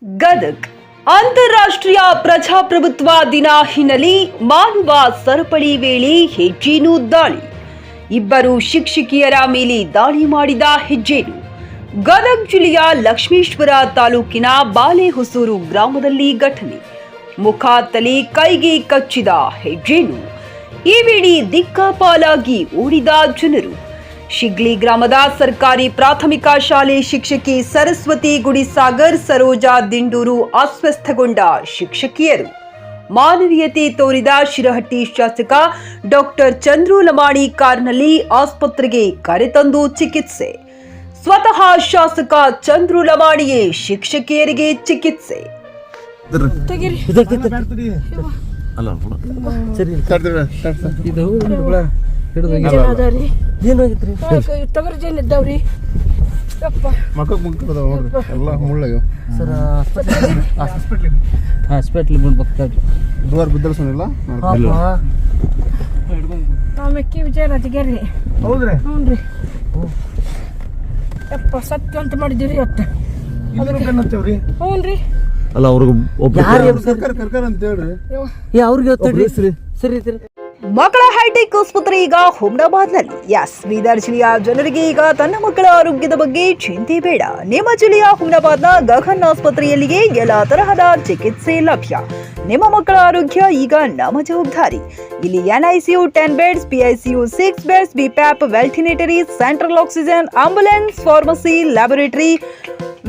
ಗದಗ್ ಅಂತಾರಾಷ್ಟ್ರೀಯ ಪ್ರಜಾಪ್ರಭುತ್ವ ದಿನ ಹಿನ್ನೆಲೆ ಮಾನವ ಸರಪಳಿ ವೇಳೆ ಹೆಜ್ಜೇನು ದಾಳಿ. ಇಬ್ಬರು ಶಿಕ್ಷಕಿಯರ ಮೇಲೆ ದಾಳಿ ಮಾಡಿದ ಹೆಜ್ಜೇನು. ಗದಗ್ ಜಿಲ್ಲೆಯ ಲಕ್ಷ್ಮೇಶ್ವರ ತಾಲೂಕಿನ ಬಾಲೆಹೊಸೂರು ಗ್ರಾಮದಲ್ಲಿ ಘಟನೆ. ಮುಖ ತಲೆ ಕೈಗೆ ಕಚ್ಚಿದ ಹೆಜ್ಜೇನು. ಈ ವೇಳೆ ದಿಕ್ಕಾಪಾಲಾಗಿ ಓಡಿದ ಜನರು. ಶಿಗ್ಲಿ ಗ್ರಾಮದ ಸರ್ಕಾರಿ ಪ್ರಾಥಮಿಕ ಶಾಲೆ ಶಿಕ್ಷಕಿ ಸರಸ್ವತಿ ಗುಡಿಸಾಗರ್, ಸರೋಜಾ ದಿಂಡೂರು ಅಸ್ವಸ್ಥಗೊಂಡ ಶಿಕ್ಷಕಿಯರು. ಮಾನವೀಯತೆ ತೋರಿದ ಶಿರಹಟ್ಟಿ ಶಾಸಕ ಡಾಕ್ಟರ್ ಚಂದ್ರು ಲಮಾಣಿ ಕಾರ್ನಲ್ಲಿ ಆಸ್ಪತ್ರೆಗೆ ಕರೆತಂದು ಚಿಕಿತ್ಸೆ. ಸ್ವತಃ ಶಾಸಕ ಚಂದ್ರು ಲಮಾಣಿಯೇ ಶಿಕ್ಷಕಿಯರಿಗೆ ಚಿಕಿತ್ಸೆ. ಹಾಸ್ಪಿಟ್ಲ್ ಮೆಕ್ಕಿ ವಿಜಯ ರಜಗೇರಿ. ಹೌದ್ರಿ? ಹ್ಞೂ. ಯಪ್ಪ ಸತ್ಯ ಅಂತ ಮಾಡಿದ್ದೀರಿ ಇವತ್ತು. ಹ್ಞೂ ರೀ. ಅಲ್ಲ ಅವ್ರಿಗೆ ಅವ್ರಿಗೆ ಸರಿ ಮಕ್ಕಳ ಹೈಟೆಕ್ ಆಸ್ಪತ್ರೆ ಈಗ ಹುಮ್ನಾಬಾದ್ನಲ್ಲಿ. ಬೀದರ್ ಜಿಲ್ಲೆಯ ಜನರಿಗೆ ಈಗ ತನ್ನ ಮಕ್ಕಳ ಆರೋಗ್ಯದ ಬಗ್ಗೆ ಚಿಂತೆ ಬೇಡ. ನಿಮ್ಮ ಜಿಲ್ಲೆಯ ಹುಮ್ನಾಬಾದ್ನ ಗಗನ್ ಆಸ್ಪತ್ರೆಯಲ್ಲಿಯೇ ಎಲ್ಲ ತರಹದ ಚಿಕಿತ್ಸೆ ಲಭ್ಯ. ನಿಮ್ಮ ಮಕ್ಕಳ ಆರೋಗ್ಯ ಈಗ ನಮ್ಮ ಜವಾಬ್ದಾರಿ. ಇಲ್ಲಿ NICU 10 beds, PICU 6 beds, BPAP, ವೆಂಟಿಲೇಟರಿ, central oxygen, ambulance, pharmacy, laboratory,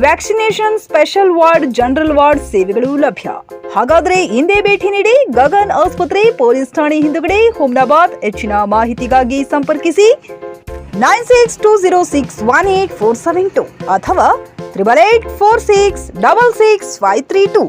vaccination, special ward, general ward ಸೇವೆಗಳು ಲಭ್ಯ. ಹಾಗಾದ್ರೆ ಹಿಂದೆ ಭೇಟಿ ನೀಡಿ ಗಗನ್ ಆಸ್ಪತ್ರೆ, ಪೊಲೀಸ್ ಠಾಣೆ ಹಿಂದುಗಡೆ, ಹುಮ್ನಾಬಾದ್. ಹೆಚ್ಚಿನ ಮಾಹಿತಿಗಾಗಿ ಸಂಪರ್ಕಿಸಿ 9620618472 ಅಥವಾ 8884666532.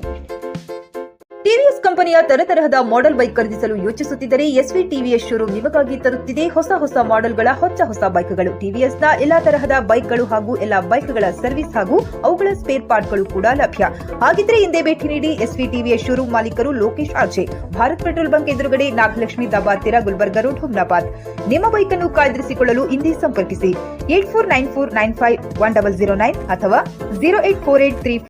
ಟಿವಿಎಸ್ ಕಂಪನಿಯ ತರತರಹದ ಮಾಡೆಲ್ ಬೈಕ್ ಖರೀದಿಸಲು ಯೋಚಿಸುತ್ತಿದ್ದರೆ SV TVS ಶೋರೂಮ್ ನಿಮಗಾಗಿ ತರುತ್ತಿದೆ ಹೊಸ ಮಾಡೆಲ್ಗಳ ಹೊಸ ಬೈಕ್ಗಳು. ಟಿವಿಎಸ್ನ ಎಲ್ಲಾ ತರಹದ ಬೈಕ್ಗಳು ಹಾಗೂ ಎಲ್ಲಾ ಬೈಕ್ಗಳ ಸರ್ವಿಸ್ ಹಾಗೂ ಅವುಗಳ ಸ್ಪೇರ್ ಪಾರ್ಟ್ಗಳು ಕೂಡ ಲಭ್ಯ. ಹಾಗಿದ್ರೆ ಹಿಂದೆ ಭೇಟಿ ನೀಡಿ SV TVS ಶೋರೂಮ್. ಮಾಲೀಕರು Lokesh RJ, Bharat petrol bunk ಎದುರುಗಡೆ, ನಾಗಲಕ್ಷ್ಮಿ ದಾಬಾ ಹತ್ತಿರ, ಗುಲ್ಬರ್ಗ ರೋಡ್, ಹುಮ್ನಾಬಾದ್. ನಿಮ್ಮ ಬೈಕ್ ಅನ್ನು ಕಾಯ್ದಿರಿಸಿಕೊಳ್ಳಲು ಹಿಂದೆ ಸಂಪರ್ಕಿಸಿ 8494951009 ಅಥವಾ 08483